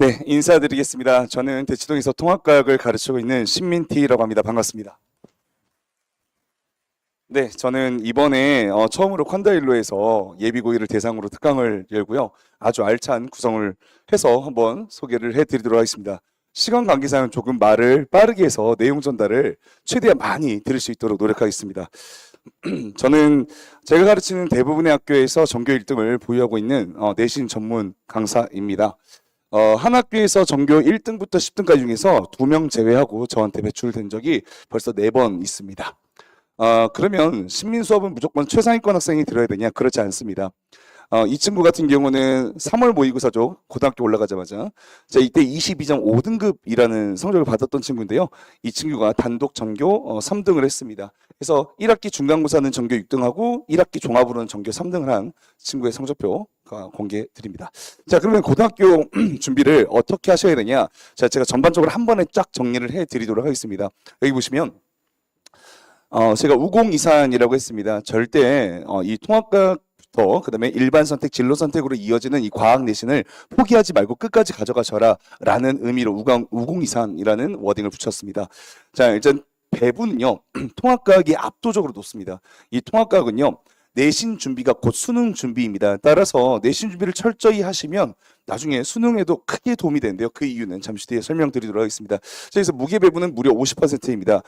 네, 인사드리겠습니다. 저는 대치동에서 통합과학을 가르치고 있는 신민티라고 합니다. 반갑습니다. 네, 저는 이번에 처음으로 콴다일로에서 예비고일을 대상으로 특강을 열고요. 아주 알찬 구성을 해서 한번 소개를 해드리도록 하겠습니다. 시간 관계상 조금 말을 빠르게 해서 내용 전달을 최대한 많이 들을 수 있도록 노력하겠습니다. 저는 제가 가르치는 대부분의 학교에서 전교 1등을 보유하고 있는 내신 전문 강사입니다. 한 학교에서 전교 1등부터 10등까지 중에서 2명 제외하고 저한테 배출된 적이 벌써 4번 있습니다. 그러면 신민 수업은 무조건 최상위권 학생이 들어야 되냐? 그렇지 않습니다. 이 친구 같은 경우는 3월 모의고사죠. 고등학교 올라가자마자. 자, 이때 22.5등급이라는 성적을 받았던 친구인데요. 이 친구가 단독 전교 3등을 했습니다. 그래서 1학기 중간고사는 전교 6등하고 1학기 종합으로는 전교 3등을 한 친구의 성적표가 공개해 드립니다. 자, 그러면 고등학교 준비를 어떻게 하셔야 되냐? 자, 제가 전반적으로 한 번에 쫙 정리를 해 드리도록 하겠습니다. 여기 보시면 제가 우공이산이라고 했습니다. 절대 이 통합과학부터 그다음에 일반 선택, 진로 선택으로 이어지는 이 과학 내신을 포기하지 말고 끝까지 가져가셔라 라는 의미로 우공이산이라는 워딩을 붙였습니다. 자, 일단 배분은요. 통합과학이 압도적으로 높습니다. 이 통합과학은요. 내신 준비가 곧 수능 준비입니다. 따라서 내신 준비를 철저히 하시면 나중에 수능에도 크게 도움이 되는데요. 그 이유는 잠시 뒤에 설명드리도록 하겠습니다. 그래서 무게 배분은 무려 50%입니다.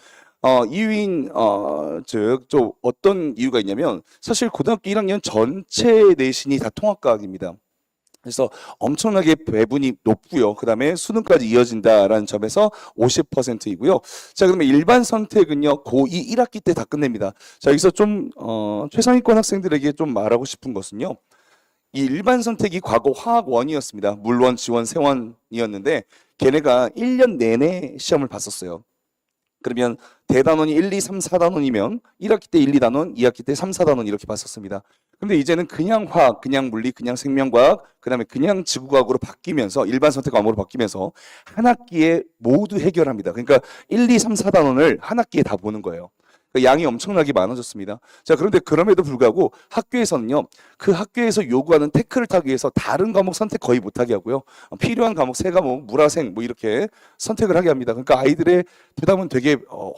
이유인 즉 좀 어떤 이유가 있냐면 사실 고등학교 1학년 전체 내신이 다 통합과학입니다. 그래서 엄청나게 배분이 높고요. 그 다음에 수능까지 이어진다라는 점에서 50%이고요. 자, 그러면 일반 선택은요, 고2 1학기 때 다 끝냅니다. 자, 여기서 좀 최상위권 학생들에게 좀 말하고 싶은 것은요. 이 일반 선택이 과거 화학원이었습니다. 물원, 지원, 세원이었는데 걔네가 1년 내내 시험을 봤었어요. 그러면 대단원이 1, 2, 3, 4단원이면 1학기 때 1, 2단원, 2학기 때 3, 4단원 이렇게 봤었습니다. 근데 이제는 그냥 화학, 그냥 물리, 그냥 생명과학, 그다음에 그냥 지구과학으로 바뀌면서 일반 선택 과목으로 바뀌면서 한 학기에 모두 해결합니다. 그러니까 1, 2, 3, 4단원을 한 학기에 다 보는 거예요. 그러니까 양이 엄청나게 많아졌습니다. 자, 그런데 그럼에도 불구하고 학교에서는요, 그 학교에서 요구하는 태클을 타기 위해서 다른 과목 선택 거의 못하게 하고요. 필요한 과목 3과목, 물화생 뭐 이렇게 선택을 하게 합니다. 그러니까 아이들의 부담은 되게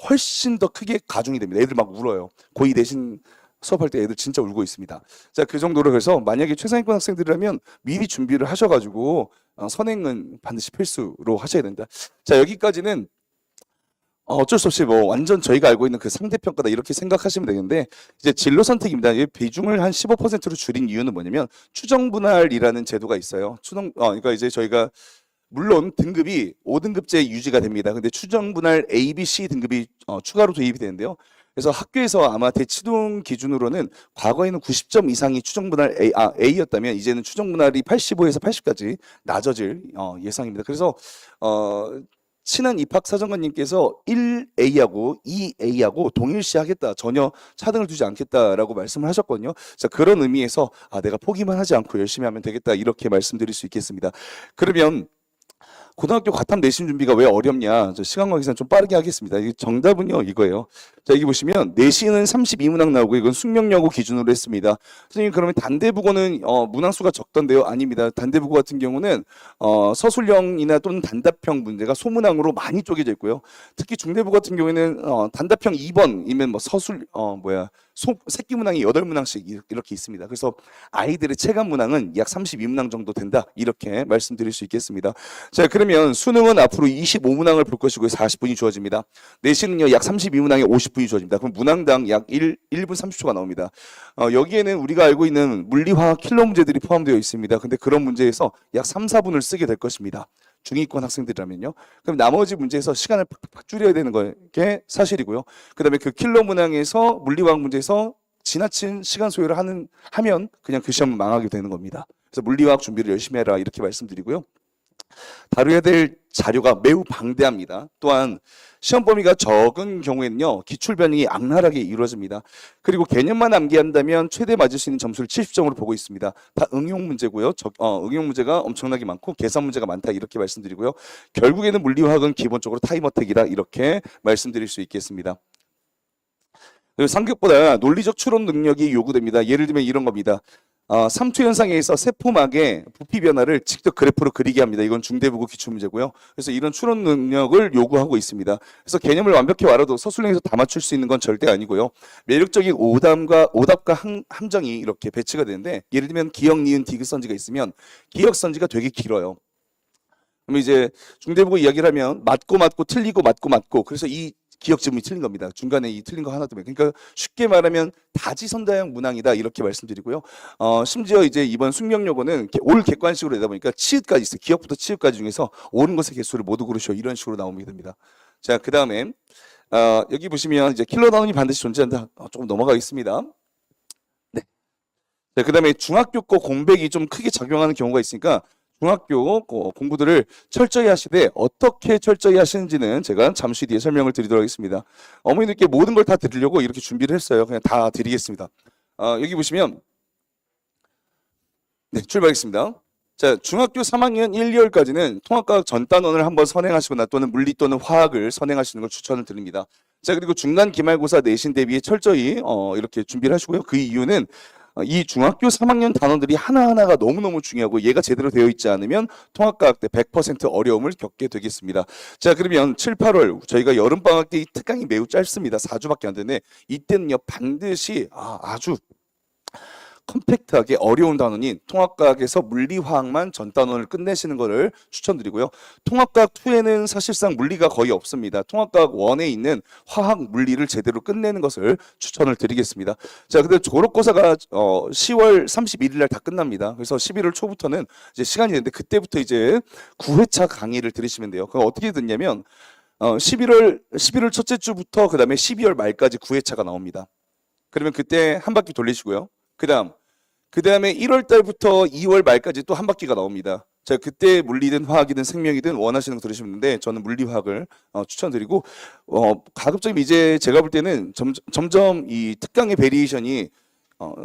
훨씬 더 크게 가중이 됩니다. 애들 막 울어요. 고2 내신 수업할 때 애들 진짜 울고 있습니다. 자, 그 정도로 해서 만약에 최상위권 학생들이라면 미리 준비를 하셔가지고 선행은 반드시 필수로 하셔야 된다. 자, 여기까지는 어쩔 수 없이 뭐 완전 저희가 알고 있는 그 상대평가다 이렇게 생각하시면 되는데 이제 진로 선택입니다. 이 비중을 한 15%로 줄인 이유는 뭐냐면 추정 분할이라는 제도가 있어요. 그러니까 이제 저희가 물론 등급이 5등급제 유지가 됩니다. 근데 추정 분할 A, B, C 등급이 추가로 도입이 되는데요. 그래서 학교에서 아마 대치동 기준으로는 과거에는 90점 이상이 추정 분할 A였다면 이제는 추정 분할이 85에서 80까지 낮아질 예상입니다. 그래서 친한 입학사정관님께서 1A하고 2A하고 동일시하겠다. 전혀 차등을 두지 않겠다라고 말씀을 하셨거든요. 자, 그런 의미에서 내가 포기만 하지 않고 열심히 하면 되겠다. 이렇게 말씀드릴 수 있겠습니다. 그러면 고등학교 과탐 내신 준비가 왜 어렵냐? 시간 관계상 좀 빠르게 하겠습니다. 정답은요, 이거예요. 자, 여기 보시면 내신은 32문항 나오고 이건 숙명여고 기준으로 했습니다. 선생님, 그러면 단대국어는 문항수가 적던데요? 아닙니다. 단대국어 같은 경우는 서술형이나 또는 단답형 문제가 소문항으로 많이 쪼개져 있고요. 특히 중대부 같은 경우에는 단답형 2번이면 뭐 새끼 문항이 8문항씩 이렇게 있습니다. 그래서 아이들의 체감 문항은 약 32문항 정도 된다. 이렇게 말씀드릴 수 있겠습니다. 자, 그러면 수능은 앞으로 25문항을 볼 것이고 40분이 주어집니다. 내신은요, 약 32문항에 50분이 주어집니다. 그럼 문항당 약 1분 30초가 나옵니다. 여기에는 우리가 알고 있는 물리화학 킬러 문제들이 포함되어 있습니다. 근데 그런 문제에서 약 3, 4분을 쓰게 될 것입니다. 중위권 학생들이라면요. 그럼 나머지 문제에서 시간을 팍팍 줄여야 되는 게 사실이고요. 그다음에 그 킬러 문항에서 물리화학 문제에서 지나친 시간 소요를 하면 그냥 그 시험은 망하게 되는 겁니다. 그래서 물리화학 준비를 열심히 해라 이렇게 말씀드리고요. 다루어야 될 자료가 매우 방대합니다. 또한 시험 범위가 적은 경우에는요, 기출 변형이 악랄하게 이루어집니다. 그리고 개념만 암기한다면 최대 맞을 수 있는 점수를 70점으로 보고 있습니다. 다 응용 문제고요. 응용 문제가 엄청나게 많고 계산 문제가 많다 이렇게 말씀드리고요. 결국에는 물리화학은 기본적으로 타임어택이다 이렇게 말씀드릴 수 있겠습니다. 그리고 상격보다 논리적 추론 능력이 요구됩니다. 예를 들면 이런 겁니다. 삼투 현상에 있어 세포막의 부피 변화를 직접 그래프로 그리게 합니다. 이건 중대부고 기출문제고요. 그래서 이런 추론 능력을 요구하고 있습니다. 그래서 개념을 완벽히 알아도 서술형에서 다 맞출 수 있는 건 절대 아니고요. 매력적인 오답과 함정이 이렇게 배치가 되는데, 예를 들면 기역, 니은, 디귿 선지가 있으면 기역 선지가 되게 길어요. 그럼 이제 중대부고 이야기를 하면 맞고 틀리고 맞고 그래서 이 기억 지문이 틀린 겁니다. 중간에 이 틀린 거 하나 때문에. 그러니까 쉽게 말하면 다지선다형 문항이다 이렇게 말씀드리고요. 심지어 이제 이번 숙명여고는 올 객관식으로 내다 보니까 치읓까지 있어요. 기억부터 치읓까지 중에서 옳은 것의 개수를 모두 고르시오 이런 식으로 나오게 됩니다. 자, 그 다음에 여기 보시면 이제 킬러 단원이 반드시 존재한다. 조금 넘어가겠습니다. 네. 자, 그 다음에 중학교 거 공백이 좀 크게 작용하는 경우가 있으니까 중학교 공부들을 철저히 하시되 어떻게 철저히 하시는지는 제가 잠시 뒤에 설명을 드리도록 하겠습니다. 어머니들께 모든 걸 다 드리려고 이렇게 준비를 했어요. 그냥 다 드리겠습니다. 여기 보시면 네, 출발하겠습니다. 자, 중학교 3학년 1, 2월까지는 통합과학 전 단원을 한번 선행하시거나 또는 물리 또는 화학을 선행하시는 걸 추천을 드립니다. 자, 그리고 중간 기말고사 내신 대비에 철저히 이렇게 준비를 하시고요. 그 이유는 이 중학교 3학년 단원들이 하나하나가 너무너무 중요하고 얘가 제대로 되어 있지 않으면 통합과학 때 100% 어려움을 겪게 되겠습니다. 자, 그러면 7, 8월 저희가 여름방학 때 이 특강이 매우 짧습니다. 4주밖에 안 되는데 이때는요 반드시 아주 컴팩트하게 어려운 단원인 통합과학에서 물리화학만 전 단원을 끝내시는 것을 추천드리고요. 통합과학 2에는 사실상 물리가 거의 없습니다. 통합과학 1에 있는 화학 물리를 제대로 끝내는 것을 추천을 드리겠습니다. 자, 근데 졸업고사가 10월 31일 날 다 끝납니다. 그래서 11월 초부터는 이제 시간이 되는데 그때부터 이제 9회차 강의를 들으시면 돼요. 그럼 어떻게 듣냐면 11월 첫째 주부터 그다음에 12월 말까지 9회차가 나옵니다. 그러면 그때 한 바퀴 돌리시고요. 그 다음에 1월 달부터 2월 말까지 또 한 바퀴가 나옵니다. 자, 그때 물리든 화학이든 생명이든 원하시는 거 들으시면 되는데 저는 물리화학을 추천드리고 가급적이면 이제 제가 볼 때는 점점 이 특강의 베리에이션이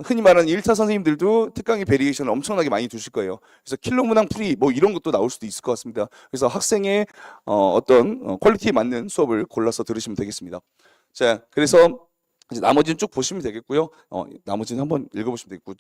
흔히 말하는 1타 선생님들도 특강의 베리에이션을 엄청나게 많이 두실 거예요. 그래서 킬러 문항 풀이 뭐 이런 것도 나올 수도 있을 것 같습니다. 그래서 학생의 어떤 퀄리티에 맞는 수업을 골라서 들으시면 되겠습니다. 자, 그래서 이제 나머지는 쭉 보시면 되겠고요. 나머지는 한번 읽어보시면 되겠고.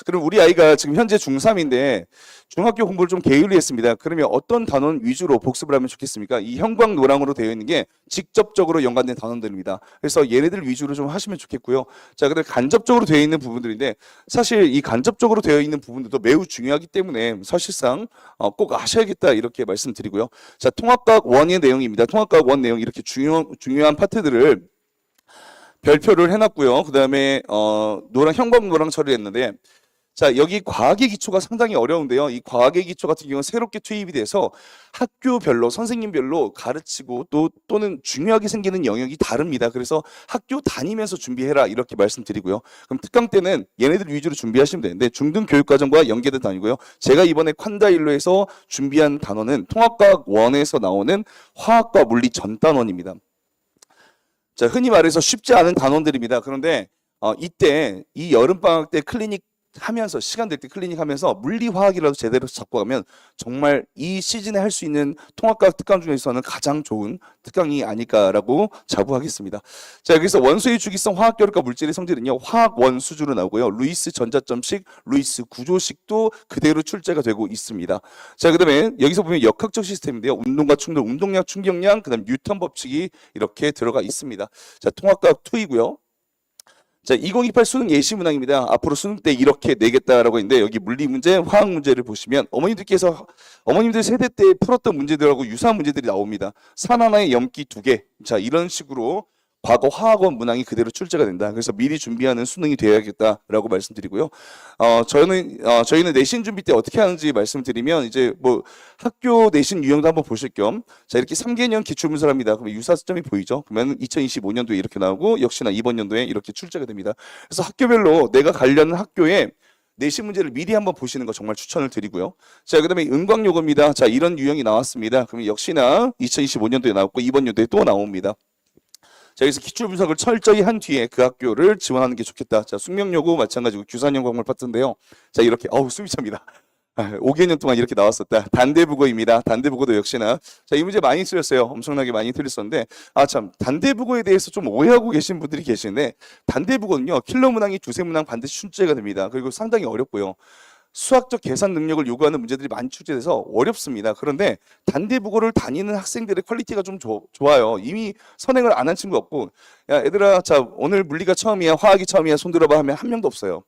그럼 우리 아이가 지금 현재 중3인데 중학교 공부를 좀 게을리했습니다. 그러면 어떤 단원 위주로 복습을 하면 좋겠습니까? 이 형광 노랑으로 되어 있는 게 직접적으로 연관된 단원들입니다. 그래서 얘네들 위주로 좀 하시면 좋겠고요. 자, 근데 간접적으로 되어 있는 부분들인데 사실 이 간접적으로 되어 있는 부분들도 매우 중요하기 때문에 사실상 꼭 아셔야겠다 이렇게 말씀드리고요. 자, 통합과학 1의 내용입니다. 통합과학 1 내용 이렇게 중요한 파트들을 별표를 해놨고요. 그 다음에 형광 노랑 처리를 했는데 자, 여기 과학의 기초가 상당히 어려운데요. 이 과학의 기초 같은 경우는 새롭게 투입이 돼서 학교별로 선생님별로 가르치고 또는 중요하게 생기는 영역이 다릅니다. 그래서 학교 다니면서 준비해라 이렇게 말씀드리고요. 그럼 특강 때는 얘네들 위주로 준비하시면 되는데 중등교육과정과 연계된 단위고요. 제가 이번에 콴다일로에서 준비한 단원은 통합과학 1에서 나오는 화학과 물리 전 단원입니다. 자, 흔히 말해서 쉽지 않은 단원들입니다. 그런데 이때 이 여름방학 때 클리닉 하면서 시간 될 때 클리닉 하면서 물리화학이라도 제대로 잡고 가면 정말 이 시즌에 할 수 있는 통합과학 특강 중에서는 가장 좋은 특강이 아닐까라고 자부하겠습니다. 자, 여기서 원소의 주기성 화학결합과 물질의 성질은요 화학 원 수주로 나오고요. 루이스 전자점식, 루이스 구조식도 그대로 출제가 되고 있습니다. 자, 그다음에 여기서 보면 역학적 시스템인데요. 운동과 충돌, 운동량, 충격량, 그다음 뉴턴 법칙이 이렇게 들어가 있습니다. 자, 통합과학 2이고요. 자, 2028 수능 예시 문항입니다. 앞으로 수능 때 이렇게 내겠다라고 했는데 여기 물리 문제, 화학 문제를 보시면 어머님들 세대 때 풀었던 문제들하고 유사한 문제들이 나옵니다. 산 하나에 염기 2개. 자, 이런 식으로 과거 화학원 문항이 그대로 출제가 된다. 그래서 미리 준비하는 수능이 되어야겠다라고 말씀드리고요. 저희는 내신 준비 때 어떻게 하는지 말씀드리면 이제 뭐 학교 내신 유형도 한번 보실 겸 자, 이렇게 3개년 기출문서랍니다. 그러면 유사점이 보이죠? 그러면 2025년도에 이렇게 나오고 역시나 이번 연도에 이렇게 출제가 됩니다. 그래서 학교별로 내가 가려는 학교에 내신 문제를 미리 한번 보시는 거 정말 추천을 드리고요. 자, 그다음에 은광요거입니다. 자, 이런 유형이 나왔습니다. 그러면 역시나 2025년도에 나왔고 이번 연도에 또 나옵니다. 자, 여기서 기출 분석을 철저히 한 뒤에 그 학교를 지원하는 게 좋겠다. 자, 숙명여고 마찬가지고 규산형 광물 파트인데요. 자, 이렇게 숨이 찹니다. 5개년 동안 이렇게 나왔었다. 단대국어입니다. 단대국어도 역시나 자, 이 문제 많이 틀렸어요. 엄청나게 많이 틀렸었는데 참 단대국어에 대해서 좀 오해하고 계신 분들이 계시는데 단대국어는요. 킬러 문항이 두세 문항 반드시 출제가 됩니다. 그리고 상당히 어렵고요. 수학적 계산 능력을 요구하는 문제들이 많이 출제돼서 어렵습니다. 그런데 단대국어를 다니는 학생들의 퀄리티가 좀 좋아요. 이미 선행을 안 한 친구 없고 야 얘들아 자 오늘 물리가 처음이야 화학이 처음이야 손 들어봐 하면 한 명도 없어요.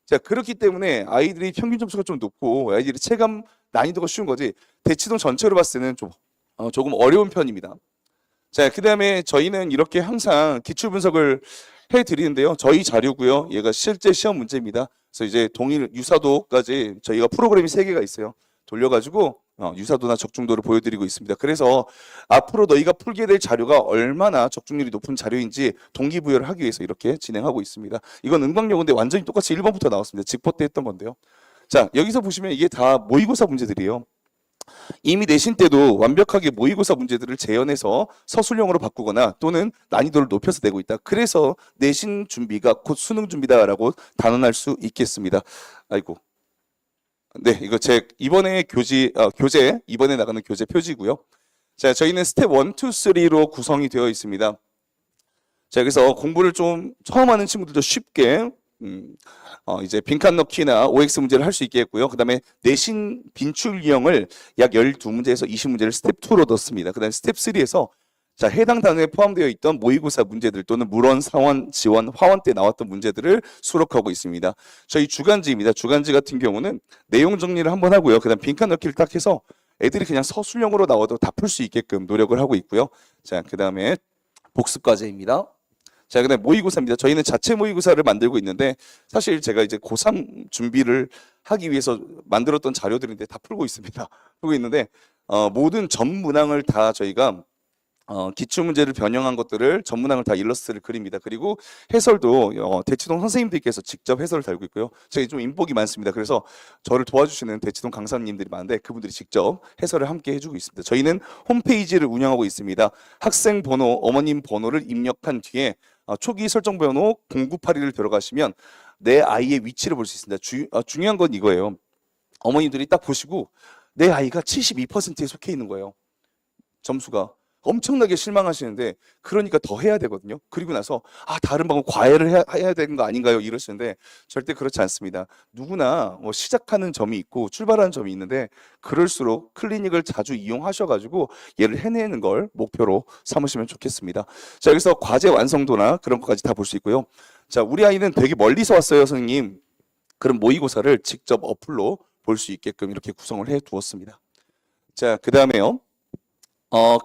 자, 그렇기 때문에 아이들이 평균 점수가 좀 높고 아이들이 체감 난이도가 쉬운 거지 대치동 전체로 봤을 때는 조금 어려운 편입니다. 자, 그다음에 저희는 이렇게 항상 기출 분석을 해 드리는데요. 저희 자료고요. 얘가 실제 시험 문제입니다. 그래서 이제 동일 유사도까지 저희가 프로그램이 3개가 있어요. 돌려가지고 유사도나 적중도를 보여드리고 있습니다. 그래서 앞으로 너희가 풀게 될 자료가 얼마나 적중률이 높은 자료인지 동기부여를 하기 위해서 이렇게 진행하고 있습니다. 이건 응답요건데 완전히 똑같이 1번부터 나왔습니다. 직보 때 했던 건데요. 자, 여기서 보시면 이게 다 모의고사 문제들이에요. 이미 내신 때도 완벽하게 모의고사 문제들을 재현해서 서술형으로 바꾸거나 또는 난이도를 높여서 내고 있다. 그래서 내신 준비가 곧 수능 준비다라고 단언할 수 있겠습니다. 아이고. 네, 이거 제 이번에 교재 이번에 나가는 교재 표지고요. 자, 저희는 스텝 1, 2, 3로 구성이 되어 있습니다. 자, 그래서 공부를 좀 처음 하는 친구들도 쉽게 이제 빈칸 넣기나 OX 문제를 할 수 있게 했고요. 그다음에 내신 빈출 유형을 약 12문제에서 20문제를 스텝 2로 넣습니다. 그다음에 스텝 3에서 자, 해당 단어에 포함되어 있던 모의고사 문제들 또는 물원, 사원, 지원, 화원 때 나왔던 문제들을 수록하고 있습니다. 저희 주간지입니다. 주간지 같은 경우는 내용 정리를 한번 하고요. 그다음 빈칸 넣기를 딱 해서 애들이 그냥 서술형으로 나와도 다 풀 수 있게끔 노력을 하고 있고요. 자, 그다음에 복습 과제입니다. 자, 그다음에 모의고사입니다. 저희는 자체 모의고사를 만들고 있는데 사실 제가 이제 고3 준비를 하기 위해서 만들었던 자료들인데 다 풀고 있습니다. 풀고 있는데 모든 전 문항을 다 저희가 기출 문제를 변형한 것들을 전문항을 다 일러스트를 그립니다. 그리고 해설도 대치동 선생님들께서 직접 해설을 달고 있고요. 저희 좀 인복이 많습니다. 그래서 저를 도와주시는 대치동 강사님들이 많은데 그분들이 직접 해설을 함께 해주고 있습니다. 저희는 홈페이지를 운영하고 있습니다. 학생 번호, 어머님 번호를 입력한 뒤에 초기 설정 번호 0982를 들어가시면 내 아이의 위치를 볼 수 있습니다. 중요한 건 이거예요. 어머님들이 딱 보시고 내 아이가 72%에 속해 있는 거예요. 점수가. 엄청나게 실망하시는데 그러니까 더 해야 되거든요. 그리고 나서 다른 방법 과외를 해야 되는 거 아닌가요? 이러시는데 절대 그렇지 않습니다. 누구나 시작하는 점이 있고 출발하는 점이 있는데 그럴수록 클리닉을 자주 이용하셔가지고 얘를 해내는 걸 목표로 삼으시면 좋겠습니다. 자, 여기서 과제 완성도나 그런 것까지 다 볼 수 있고요. 자, 우리 아이는 되게 멀리서 왔어요, 선생님. 그럼 모의고사를 직접 어플로 볼 수 있게끔 이렇게 구성을 해 두었습니다. 자, 그 다음에요.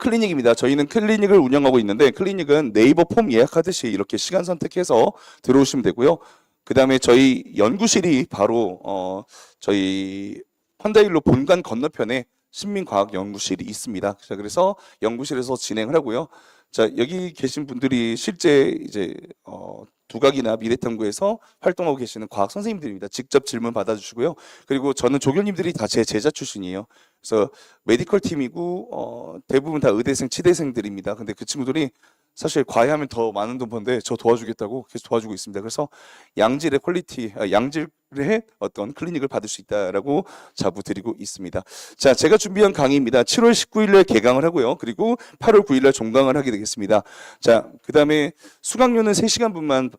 클리닉입니다. 저희는 클리닉을 운영하고 있는데 클리닉은 네이버 폼 예약하듯이 이렇게 시간 선택해서 들어오시면 되고요. 그 다음에 저희 연구실이 바로 저희 헌다일로 본관 건너편에 신민과학연구실이 있습니다. 자, 그래서 연구실에서 진행을 하고요. 자, 여기 계신 분들이 실제 이제 두각이나 미래탐구에서 활동하고 계시는 과학 선생님들입니다. 직접 질문 받아주시고요. 그리고 저는 조교님들이 다 제 제자 출신이에요. 그래서 메디컬 팀이고 대부분 다 의대생, 치대생들입니다. 근데 그 친구들이 사실 과외하면 더 많은 돈 버는데 저 도와주겠다고 계속 도와주고 있습니다. 그래서 양질의 양질의 어떤 클리닉을 받을 수 있다라고 자부드리고 있습니다. 자, 제가 준비한 강의입니다. 7월 19일에 개강을 하고요. 그리고 8월 9일날 종강을 하게 되겠습니다. 자, 그 다음에 수강료는 3시간 분만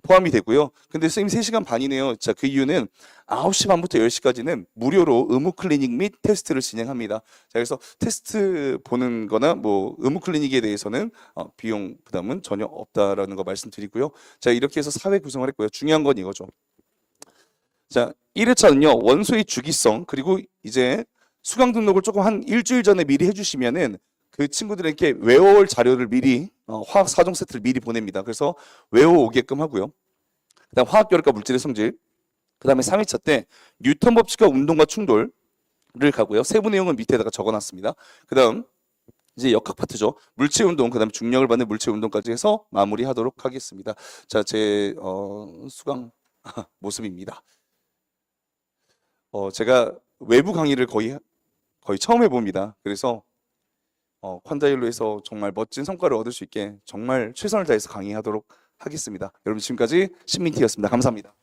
포함이 되고요. 근데 선생님 3시간 반이네요. 자, 그 이유는 9시 반부터 10시까지는 무료로 의무 클리닉 및 테스트를 진행합니다. 자, 그래서 테스트 보는 거나 뭐 의무 클리닉에 대해서는 비용 부담은 전혀 없다라는 거 말씀드리고요. 자, 이렇게 해서 사회 구성을 했고요. 중요한 건 이거죠. 자, 1회차는요. 원소의 주기성 그리고 이제 수강 등록을 조금 한 일주일 전에 미리 해주시면은 그 친구들에게 외워올 자료를 미리 화학 4종 세트를 미리 보냅니다. 그래서 외워오게끔 하고요. 그다음 화학 결합과 물질의 성질. 그다음에 3회차 때 뉴턴 법칙과 운동과 충돌을 가고요. 세부 내용은 밑에다가 적어놨습니다. 그다음 이제 역학 파트죠. 물체 운동, 그다음에 중력을 받는 물체 운동까지 해서 마무리하도록 하겠습니다. 자, 제 수강 모습입니다. 제가 외부 강의를 거의 처음 해봅니다. 그래서 콴다일로에서 정말 멋진 성과를 얻을 수 있게 정말 최선을 다해서 강의하도록 하겠습니다. 여러분 지금까지 신민티였습니다. 감사합니다.